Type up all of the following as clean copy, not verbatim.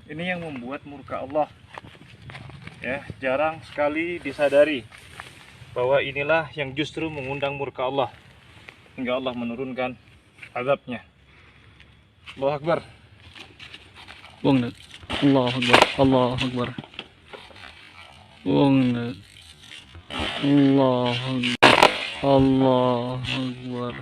Ini yang membuat murka Allah. Ya, jarang sekali disadari bahwa inilah yang justru mengundang murka Allah hingga Allah menurunkan azabnya. Allahu Akbar. Buang. Allahu Akbar. Allahu Akbar. Buang. Allahu Akbar. Allahu Akbar.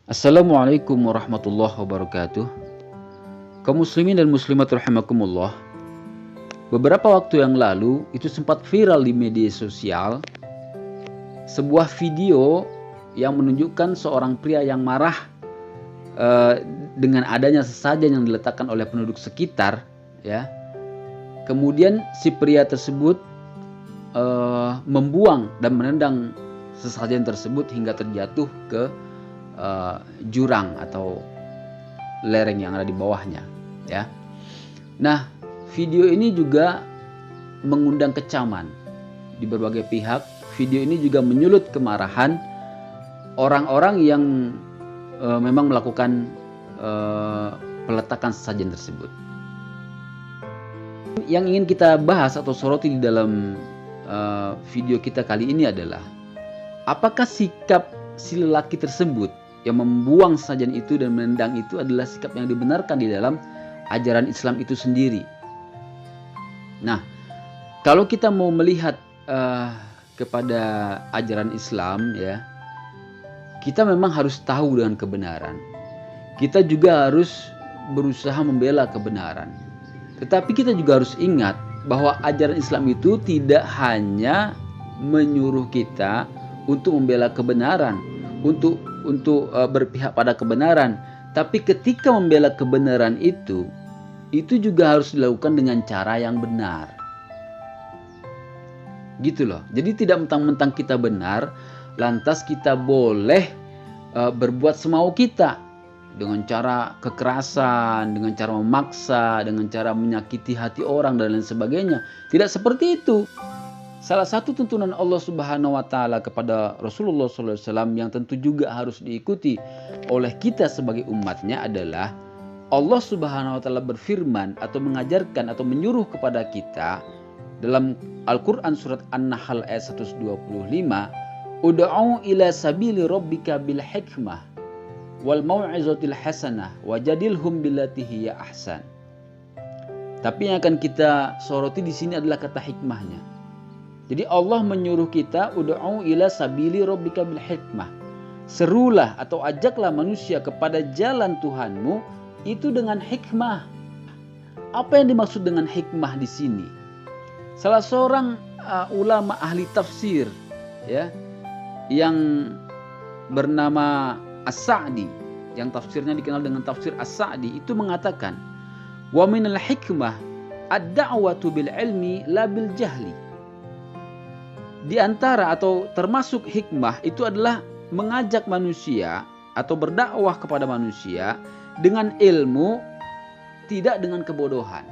Assalamualaikum warahmatullahi wabarakatuh. Kaum muslimin dan muslimat rahimakumullah. Beberapa waktu yang lalu itu sempat viral di media sosial sebuah video yang menunjukkan seorang pria yang marah dengan adanya sesajen yang diletakkan oleh penduduk sekitar, ya. Kemudian si pria tersebut membuang dan menendang sesajen tersebut hingga terjatuh ke jurang atau lereng yang ada di bawahnya, ya. Nah, video ini juga mengundang kecaman di berbagai pihak. Video ini juga menyulut kemarahan orang-orang yang memang melakukan peletakan sesajen tersebut. Yang ingin kita bahas atau soroti di dalam video kita kali ini adalah apakah sikap si lelaki tersebut yang membuang sesajen itu dan menendang itu adalah sikap yang dibenarkan di dalam ajaran Islam itu sendiri. Nah, kalau kita mau melihat kepada ajaran Islam, ya, kita memang harus tahu dengan kebenaran. Kita juga harus berusaha membela kebenaran. Tetapi kita juga harus ingat bahwa ajaran Islam itu tidak hanya menyuruh kita untuk membela kebenaran, untuk berpihak pada kebenaran, tapi ketika membela kebenaran itu juga harus dilakukan dengan cara yang benar. Gitu loh. Jadi tidak mentang-mentang kita benar, lantas kita boleh berbuat semau kita dengan cara kekerasan, dengan cara memaksa, dengan cara menyakiti hati orang dan lain sebagainya. Tidak seperti itu. Salah satu tuntunan Allah Subhanahu wa taala kepada Rasulullah SAW yang tentu juga harus diikuti oleh kita sebagai umatnya adalah Allah Subhanahu wa taala berfirman atau mengajarkan atau menyuruh kepada kita dalam Al-Qur'an surat An-Nahl ayat 125, "Ud'u ila sabili rabbika bil hikmah wal mau'izatil hasanah wajadilhum billati hiya ahsan." Tapi yang akan kita soroti di sini adalah kata hikmahnya. Jadi Allah menyuruh kita ud'u ila sabili rabbika bil hikmah. Serulah atau ajaklah manusia kepada jalan Tuhanmu itu dengan hikmah. Apa yang dimaksud dengan hikmah di sini? Salah seorang ulama ahli tafsir, ya, yang bernama As-Sa'di, yang tafsirnya dikenal dengan tafsir As-Sa'di, itu mengatakan, "Wa minal hikmah ad-da'watu bil ilmi la bil jahli." Di antara atau termasuk hikmah itu adalah mengajak manusia atau berdakwah kepada manusia dengan ilmu, tidak dengan kebodohan.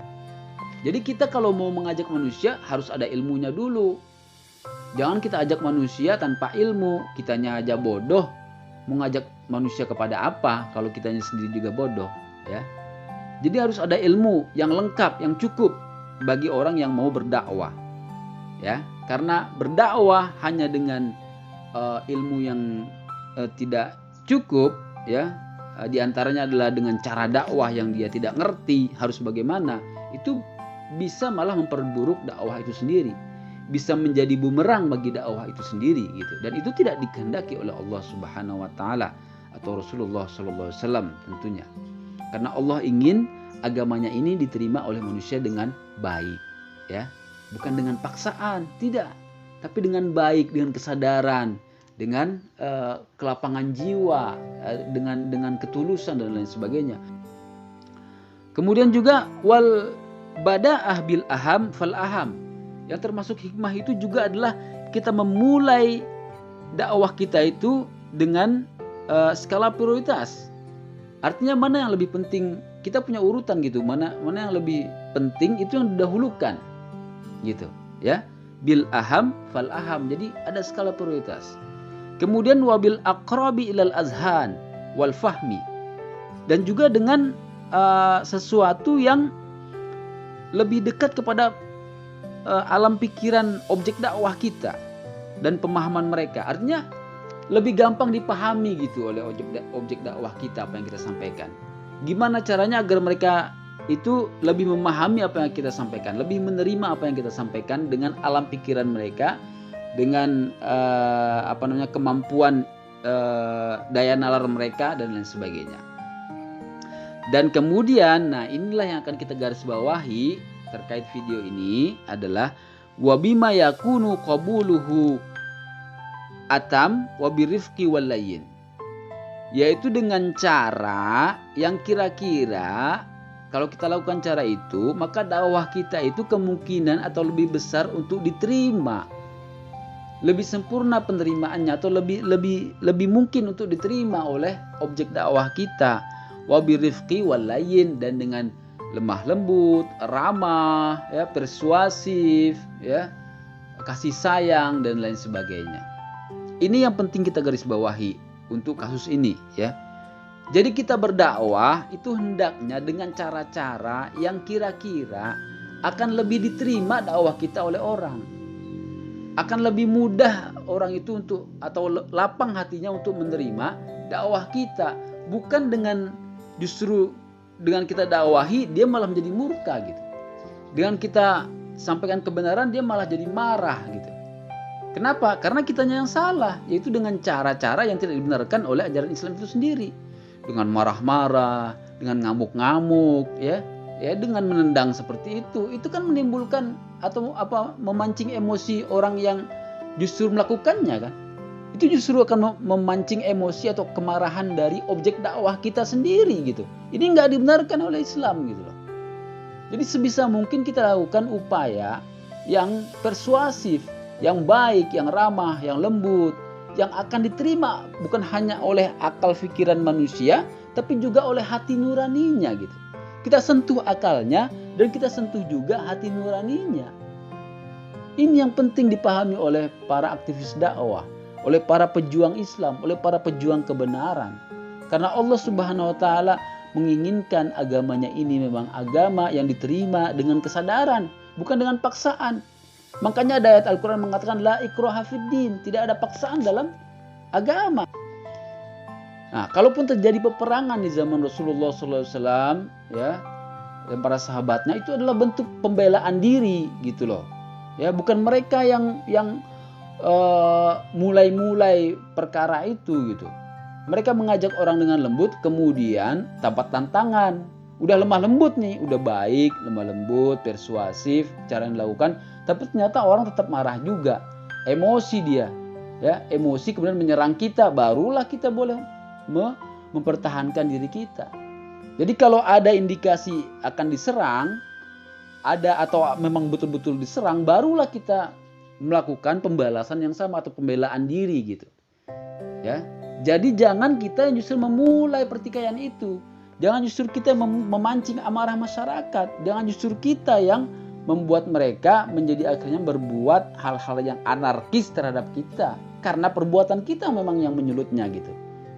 Jadi kita kalau mau mengajak manusia harus ada ilmunya dulu. Jangan kita ajak manusia tanpa ilmu, kitanya aja bodoh. Mau ngajak manusia kepada apa kalau kitanya sendiri juga bodoh, ya. Jadi harus ada ilmu yang lengkap, yang cukup bagi orang yang mau berdakwah. Ya, karena berdakwah hanya dengan ilmu yang tidak cukup, ya, diantaranya adalah dengan cara dakwah yang dia tidak ngerti harus bagaimana, itu bisa malah memperburuk dakwah itu sendiri, bisa menjadi bumerang bagi dakwah itu sendiri, gitu. Dan itu tidak dikehendaki oleh Allah Subhanahu wa taala atau Rasulullah sallallahu alaihi wasallam tentunya. Karena Allah ingin agamanya ini diterima oleh manusia dengan baik, ya. Bukan dengan paksaan, tidak, tapi dengan baik, dengan kesadaran, dengan kelapangan jiwa, dengan ketulusan dan lain sebagainya. Kemudian juga wal bada'ah bil aham fal aham. Yang termasuk hikmah itu juga adalah kita memulai dakwah kita itu dengan skala prioritas. Artinya mana yang lebih penting, kita punya urutan gitu, mana yang lebih penting itu yang didahulukan. Gitu, ya. bil aham fal aham. Jadi ada skala prioritas. Kemudian wabil aqrabi ilal azhan wal fahmi. Dan juga dengan sesuatu yang lebih dekat kepada alam pikiran objek dakwah kita dan pemahaman mereka. Artinya lebih gampang dipahami gitu oleh objek dakwah kita apa yang kita sampaikan. Gimana caranya agar mereka itu lebih memahami apa yang kita sampaikan, lebih menerima apa yang kita sampaikan dengan alam pikiran mereka, dengan kemampuan daya nalar mereka dan lain sebagainya. Dan kemudian, nah inilah yang akan kita garis bawahi terkait video ini adalah wabima yakunu qabuluhu atam wabirifqi walayyin, yaitu dengan cara yang kira-kira kalau kita lakukan cara itu, maka dakwah kita itu kemungkinan atau lebih besar untuk diterima, lebih sempurna penerimaannya atau lebih mungkin untuk diterima oleh objek dakwah kita. Wabirifqi walayyin, dan dengan lemah lembut, ramah, ya, persuasif, ya, kasih sayang dan lain sebagainya. Ini yang penting kita garis bawahi untuk kasus ini, ya. Jadi kita berdakwah itu hendaknya dengan cara-cara yang kira-kira akan lebih diterima dakwah kita oleh orang. Akan lebih mudah orang itu untuk atau lapang hatinya untuk menerima dakwah kita, bukan justru dengan kita dakwahi dia malah menjadi murka gitu. Dengan kita sampaikan kebenaran dia malah jadi marah gitu. Kenapa? Karena kitanya yang salah, yaitu dengan cara-cara yang tidak dibenarkan oleh ajaran Islam itu sendiri. Dengan marah-marah, dengan ngamuk-ngamuk, ya, dengan menendang seperti itu kan menimbulkan atau memancing emosi orang yang justru melakukannya kan. Itu justru akan memancing emosi atau kemarahan dari objek dakwah kita sendiri gitu. Ini nggak dibenarkan oleh Islam gitu loh. Jadi sebisa mungkin kita lakukan upaya yang persuasif, yang baik, yang ramah, yang lembut, yang akan diterima bukan hanya oleh akal pikiran manusia, tapi juga oleh hati nuraninya gitu. Kita sentuh akalnya dan kita sentuh juga hati nuraninya. Ini yang penting dipahami oleh para aktivis dakwah, oleh para pejuang Islam, oleh para pejuang kebenaran. Karena Allah Subhanahu wa taala menginginkan agamanya ini memang agama yang diterima dengan kesadaran, bukan dengan paksaan. Makanya ada ayat Al-Qur'an mengatakan la ikraha fiddin, tidak ada paksaan dalam agama. Nah, kalaupun terjadi peperangan di zaman Rasulullah SAW, ya, dan para sahabatnya, itu adalah bentuk pembelaan diri gitu loh. Ya, bukan mereka yang mulai perkara itu gitu. Mereka mengajak orang dengan lembut, kemudian tanpa tantangan. Udah lemah lembut nih, udah baik, lemah lembut, persuasif, cara yang dilakukan, tapi ternyata orang tetap marah juga. Emosi dia, ya, emosi kemudian menyerang kita, barulah kita boleh mempertahankan diri kita. Jadi kalau ada indikasi akan diserang, ada atau memang betul-betul diserang, barulah kita melakukan pembalasan yang sama atau pembelaan diri gitu. Ya. Jadi jangan kita yang justru memulai pertikaian itu. Jangan justru kita memancing amarah masyarakat. Jangan justru kita yang membuat mereka menjadi akhirnya berbuat hal-hal yang anarkis terhadap kita. Karena perbuatan kita memang yang menyulutnya gitu.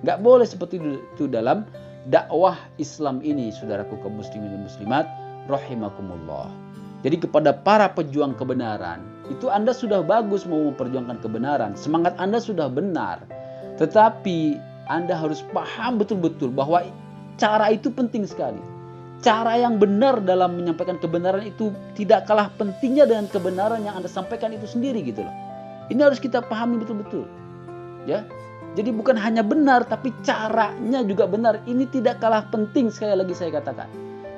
Gak boleh seperti itu dalam dakwah Islam ini, saudaraku kaum muslimin dan muslimat rahimakumullah. Jadi kepada para pejuang kebenaran, itu Anda sudah bagus mau memperjuangkan kebenaran, semangat Anda sudah benar. Tetapi Anda harus paham betul-betul bahwa cara itu penting sekali. Cara yang benar dalam menyampaikan kebenaran itu tidak kalah pentingnya dengan kebenaran yang Anda sampaikan itu sendiri gitu loh. Ini harus kita pahami betul-betul. Ya. Jadi bukan hanya benar, tapi caranya juga benar. Ini tidak kalah penting, sekali lagi saya katakan.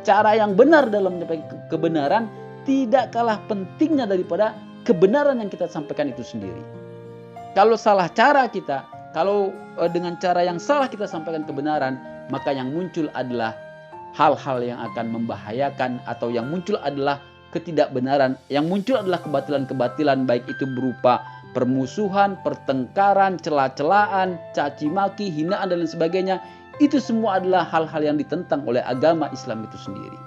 Cara yang benar dalam menyampaikan kebenaran tidak kalah pentingnya daripada kebenaran yang kita sampaikan itu sendiri. Kalau salah cara kita, kalau dengan cara yang salah kita sampaikan kebenaran, maka yang muncul adalah hal-hal yang akan membahayakan, atau yang muncul adalah ketidakbenaran, yang muncul adalah kebatilan-kebatilan, baik itu berupa permusuhan, pertengkaran, cela-celaan, caci maki, hinaan dan lain sebagainya. Itu semua adalah hal-hal yang ditentang oleh agama Islam itu sendiri.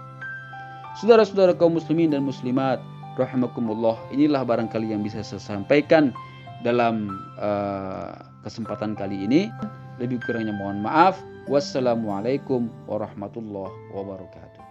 Saudara-saudara kaum muslimin dan muslimat rahimakumullah. Inilah barangkali yang bisa saya sampaikan dalam kesempatan kali ini. Lebih kurangnya mohon maaf. Wassalamualaikum warahmatullahi wabarakatuh.